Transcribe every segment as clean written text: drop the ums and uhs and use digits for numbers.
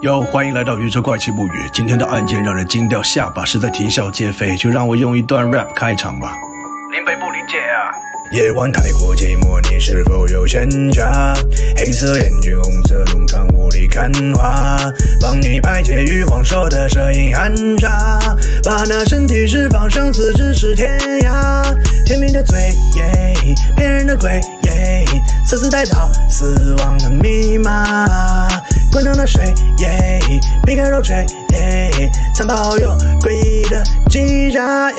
哟，欢迎来到宇宙怪奇物语。今天的案件让人惊掉下巴，实在啼笑皆非，就让我用一段 rap 开场吧。林北不理解啊。夜晚太过寂寞，你是否有闲暇？黑色眼睛，红色浓妆，雾里看花，帮你排解欲望说的摄影含沙，把那身体释放，生死只是天涯。甜蜜的嘴，骗人的鬼，色色带到死亡的密码。滚烫的水，避开肉锤，残暴又诡异的击杀。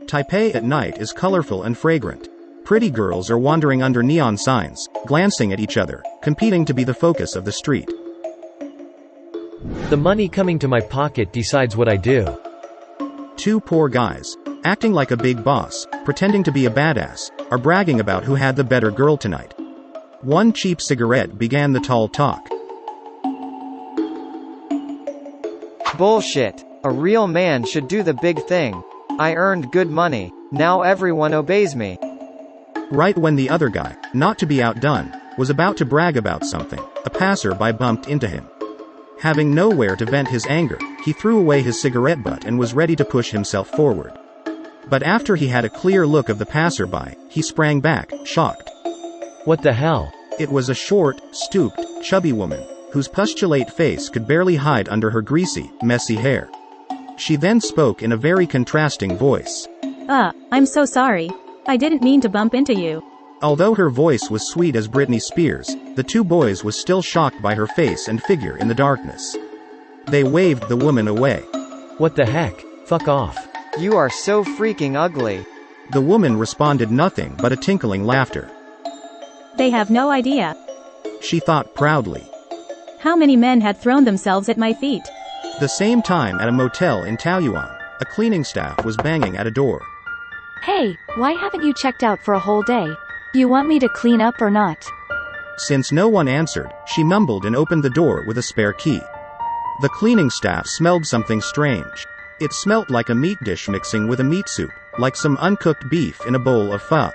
Taipei at night is colorful and fragrant. Pretty girls are wandering under neon signs, glancing at each other, competing to be the focus of the street. The money coming to my pocket decides what I do. Two poor guys, acting like a big boss, pretending to be a badass, are bragging about who had the better girl tonight. One cheap cigarette began the tall talk. Bullshit. A real man should do the big thing. I earned good money. Now everyone obeys me. Right when the other guy, not to be outdone, was about to brag about something, a passerby bumped into him. Having nowhere to vent his anger, he threw away his cigarette butt and was ready to push himself forward. But after he had a clear look of the passerby, he sprang back, shocked. What the hell? It was a short, stooped, chubby woman, whose pustulate face could barely hide under her greasy, messy hair. She then spoke in a very contrasting voice. I'm so sorry. I didn't mean to bump into you. Although her voice was sweet as Britney Spears, the two boys was still shocked by her face and figure in the darkness. They waved the woman away. What the heck? Fuck off. You are so freaking ugly. The woman responded nothing but a tinkling laughter. They have no idea. She thought proudly. How many men had thrown themselves at my feet? The same time at a motel in Taoyuan, a cleaning staff was banging at a door. Hey, why haven't you checked out for a whole day? You want me to clean up or not? Since no one answered, she mumbled and opened the door with a spare key. The cleaning staff smelled something strange. It smelt like a meat dish mixing with a meat soup, like some uncooked beef in a bowl of pho.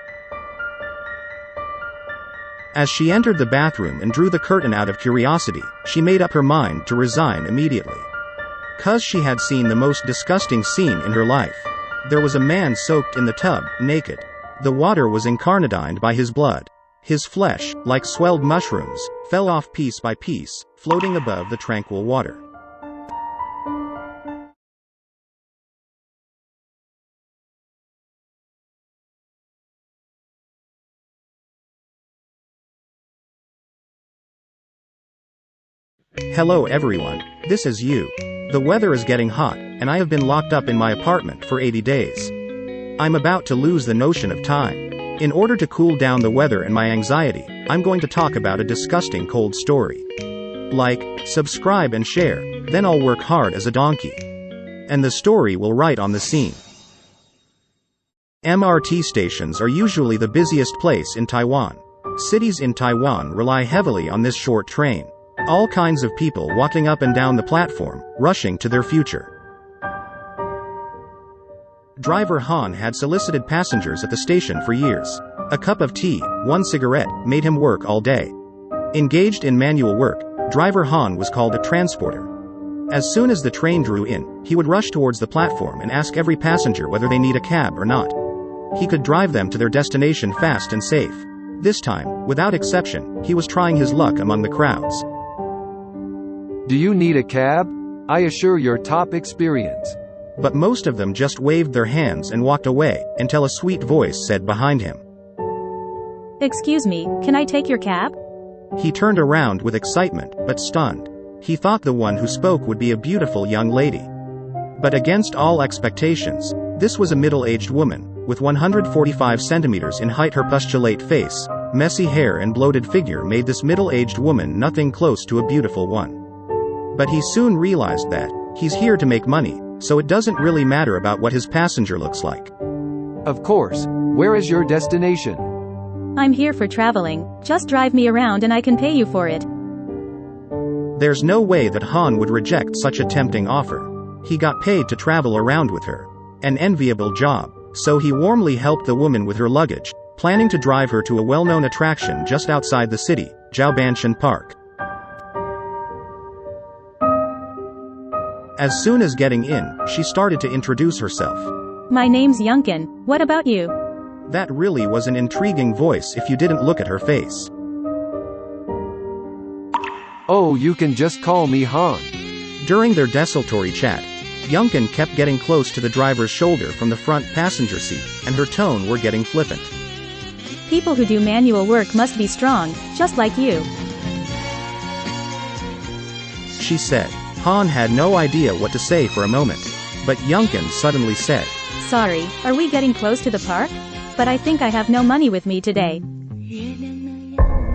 As she entered the bathroom and drew the curtain out of curiosity, she made up her mind to resign immediately. 'Cause she had seen the most disgusting scene in her life. There was a man soaked in the tub, naked. The water was incarnadined by his blood. His flesh, like swelled mushrooms, fell off piece by piece, floating above the tranquil water. Hello everyone, this is you. The weather is getting hot, and I have been locked up in my apartment for 80 days. I'm about to lose the notion of time. In order to cool down the weather and my anxiety, I'm going to talk about a disgusting cold story. Like, subscribe and share, then I'll work hard as a donkey. And the story will write on the scene. MRT stations are usually the busiest place in Taiwan. Cities in Taiwan rely heavily on this short train. All kinds of people walking up and down the platform, rushing to their future. Driver Han had solicited passengers at the station for years. A cup of tea, one cigarette, made him work all day. Engaged in manual work, Driver Han was called a transporter. As soon as the train drew in, he would rush towards the platform and ask every passenger whether they need a cab or not. He could drive them to their destination fast and safe. This time, without exception, he was trying his luck among the crowds. Do you need a cab? I assure your top experience. But most of them just waved their hands and walked away, until a sweet voice said behind him. Excuse me, can I take your cab? He turned around with excitement, but stunned. He thought the one who spoke would be a beautiful young lady. But against all expectations, this was a middle-aged woman, with 145 centimeters in height. Her pustulate face, messy hair and bloated figure made this middle-aged woman nothing close to a beautiful one. But he soon realized that, he's here to make money, so it doesn't really matter about what his passenger looks like. Of course. Where is your destination? I'm here for traveling. Just drive me around and I can pay you for it. There's no way that Han would reject such a tempting offer. He got paid to travel around with her. An enviable job. So he warmly helped the woman with her luggage, planning to drive her to a well-known attraction just outside the city, Jiaobanshan Park. As soon as getting in, she started to introduce herself. My name's Yunkin. What about you? That really was an intriguing voice if you didn't look at her face. Oh, you can just call me Han. During their desultory chat, Yunkin kept getting close to the driver's shoulder from the front passenger seat, and her tone were getting flippant. People who do manual work must be strong, just like you. She said. Han had no idea what to say for a moment. But Yunkin suddenly said, Sorry, are we getting close to the park? But I think I have no money with me today.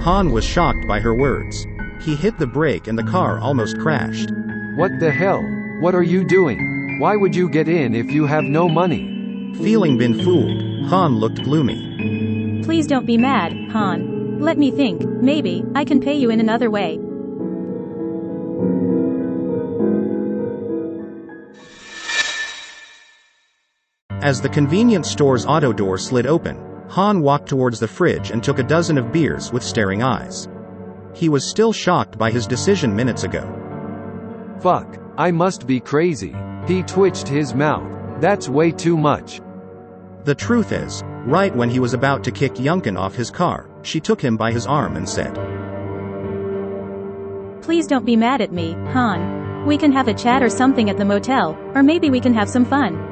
Han was shocked by her words. He hit the brake and the car almost crashed. What the hell? What are you doing? Why would you get in if you have no money? Feeling been fooled, Han looked gloomy. Please don't be mad, Han. Let me think, maybe I can pay you in another way. As the convenience store's auto door slid open, Han walked towards the fridge and took a dozen of beers with staring eyes. He was still shocked by his decision minutes ago. Fuck, I must be crazy. He twitched his mouth. That's way too much. The truth is, right when he was about to kick Yunkin off his car, she took him by his arm and said, Please don't be mad at me, Han. We can have a chat or something at the motel, or maybe we can have some fun.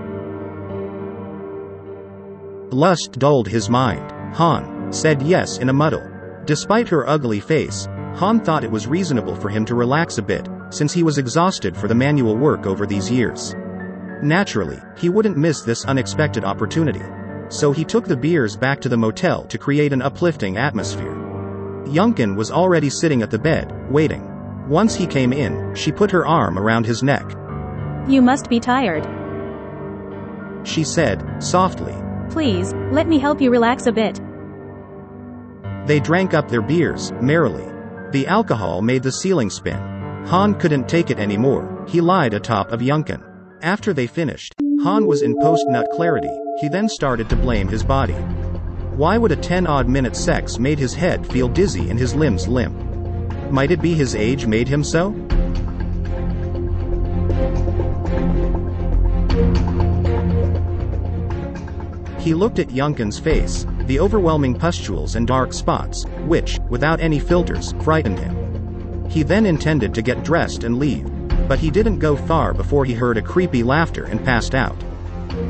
Lust dulled his mind. Han said yes in a muddle. Despite her ugly face, Han thought it was reasonable for him to relax a bit, since he was exhausted for the manual work over these years. Naturally, he wouldn't miss this unexpected opportunity. So he took the beers back to the motel to create an uplifting atmosphere. Yunkin was already sitting at the bed, waiting. Once he came in, she put her arm around his neck. You must be tired. She said, softly. Please, let me help you relax a bit. They drank up their beers, merrily. The alcohol made the ceiling spin. Han couldn't take it anymore. He lied atop of Yunkin. After they finished, Han was in post-nut clarity. He then started to blame his body. Why would a 10-odd-minute sex made his head feel dizzy and his limbs limp? Might it be his age made him so? He looked at Yunkin's face, the overwhelming pustules and dark spots, which, without any filters, frightened him. He then intended to get dressed and leave. But he didn't go far before he heard a creepy laughter and passed out.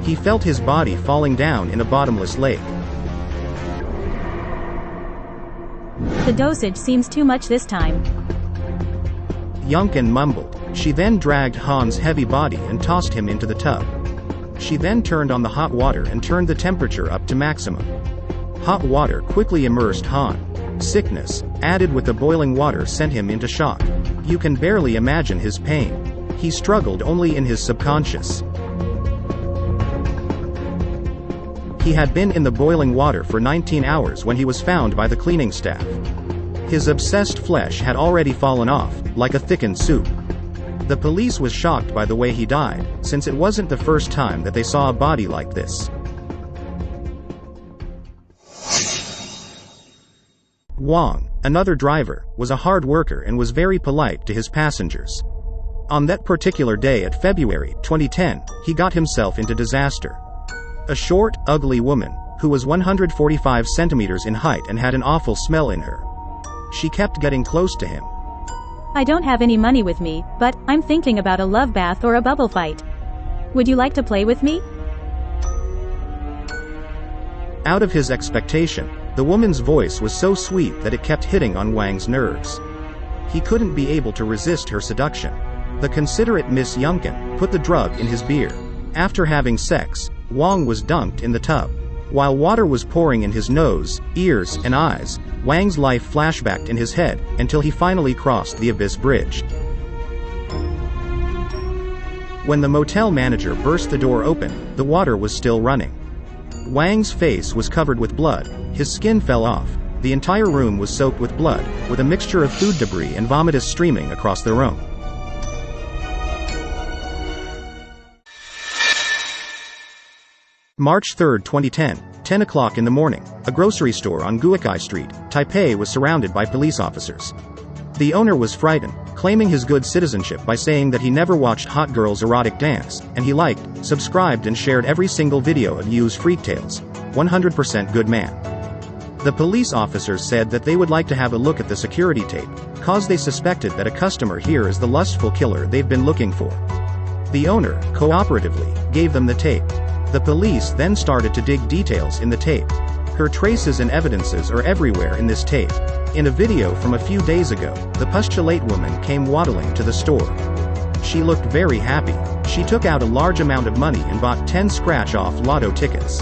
He felt his body falling down in a bottomless lake. The dosage seems too much this time. Yunkin mumbled. She then dragged Han's heavy body and tossed him into the tub. She then turned on the hot water and turned the temperature up to maximum. Hot water quickly immersed Han. Sickness, added with the boiling water, sent him into shock. You can barely imagine his pain. He struggled only in his subconscious. He had been in the boiling water for 19 hours when he was found by the cleaning staff. His obsessed flesh had already fallen off, like a thickened soup. The police was shocked by the way he died, since it wasn't the first time that they saw a body like this. Wang, another driver, was a hard worker and was very polite to his passengers. On that particular day at February 2010, he got himself into disaster. A short, ugly woman, who was 145 centimeters in height and had an awful smell in her. She kept getting close to him. I don't have any money with me, but I'm thinking about a love bath or a bubble fight. Would you like to play with me? Out of his expectation, the woman's voice was so sweet that it kept hitting on Wang's nerves. He couldn't be able to resist her seduction. The considerate Miss Yunkin put the drug in his beer. After having sex, Wang was dunked in the tub. While water was pouring in his nose, ears, and eyes, Wang's life flashbacked in his head, until he finally crossed the Abyss Bridge. When the motel manager burst the door open, the water was still running. Wang's face was covered with blood, his skin fell off, the entire room was soaked with blood, with a mixture of food debris and vomitus streaming across the room. March 3, 2010, 10 o'clock in the morning, a grocery store on Guokai Street, Taipei was surrounded by police officers. The owner was frightened, claiming his good citizenship by saying that he never watched hot girls' erotic dance, and he liked, subscribed and shared every single video of Yu's freak tales. 100% good man. The police officers said that they would like to have a look at the security tape, cause they suspected that a customer here is the lustful killer they've been looking for. The owner, cooperatively, gave them the tape. The police then started to dig details in the tape. Her traces and evidences are everywhere in this tape. In a video from a few days ago, the postulate woman came waddling to the store. She looked very happy. She took out a large amount of money and bought 10 scratch-off lotto tickets.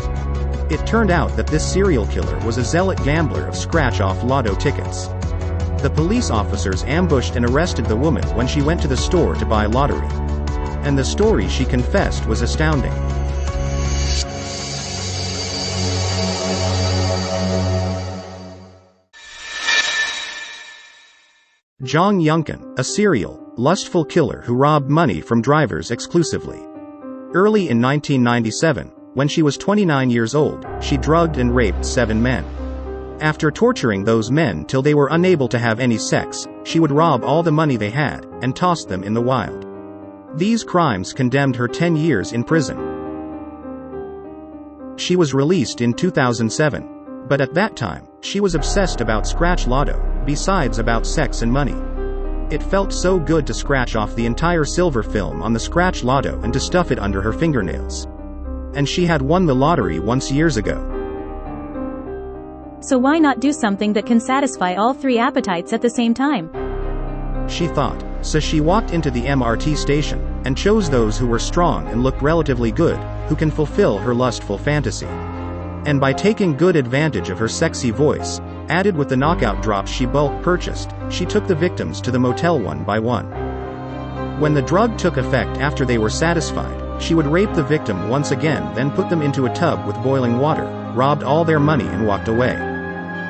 It turned out that this serial killer was a zealot gambler of scratch-off lotto tickets. The police officers ambushed and arrested the woman when she went to the store to buy lottery. And the story she confessed was astounding. Zhang Yunkin, a serial, lustful killer who robbed money from drivers exclusively. Early in 1997, when she was 29 years old, she drugged and raped 7 men. After torturing those men till they were unable to have any sex, she would rob all the money they had, and toss them in the wild. These crimes condemned her 10 years in prison. She was released in 2007. But at that time, she was obsessed about scratch lotto, besides about sex and money. It felt so good to scratch off the entire silver film on the scratch lotto and to stuff it under her fingernails. And she had won the lottery once years ago. So why not do something that can satisfy all 3 appetites at the same time? She thought. So she walked into the MRT station, and chose those who were strong and looked relatively good, who can fulfill her lustful fantasy. And by taking good advantage of her sexy voice, added with the knockout drops she bulk purchased, she took the victims to the motel one by one. When the drug took effect after they were satisfied, she would rape the victim once again, then put them into a tub with boiling water, robbed all their money and walked away.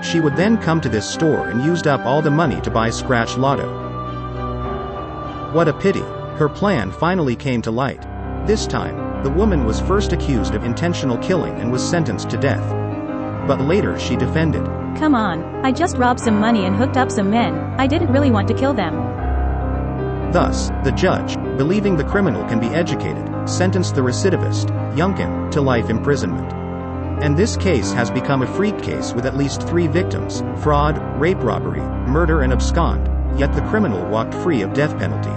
She would then come to this store and used up all the money to buy scratch lotto. What a pity. Her plan finally came to light. This time, the woman was first accused of intentional killing and was sentenced to death. But later she defended. Come on, I just robbed some money and hooked up some men, I didn't really want to kill them. Thus, the judge, believing the criminal can be educated, sentenced the recidivist, Yunkin, to life imprisonment. And this case has become a freak case with at least 3 victims: fraud, rape, robbery, murder and abscond, yet the criminal walked free of death penalty.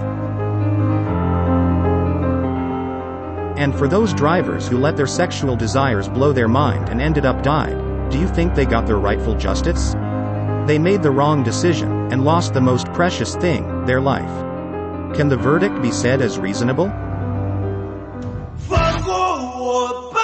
And for those drivers who let their sexual desires blow their mind and ended up died, do you think they got their rightful justice? They made the wrong decision, and lost the most precious thing, their life. Can the verdict be said as reasonable? 放过我吧。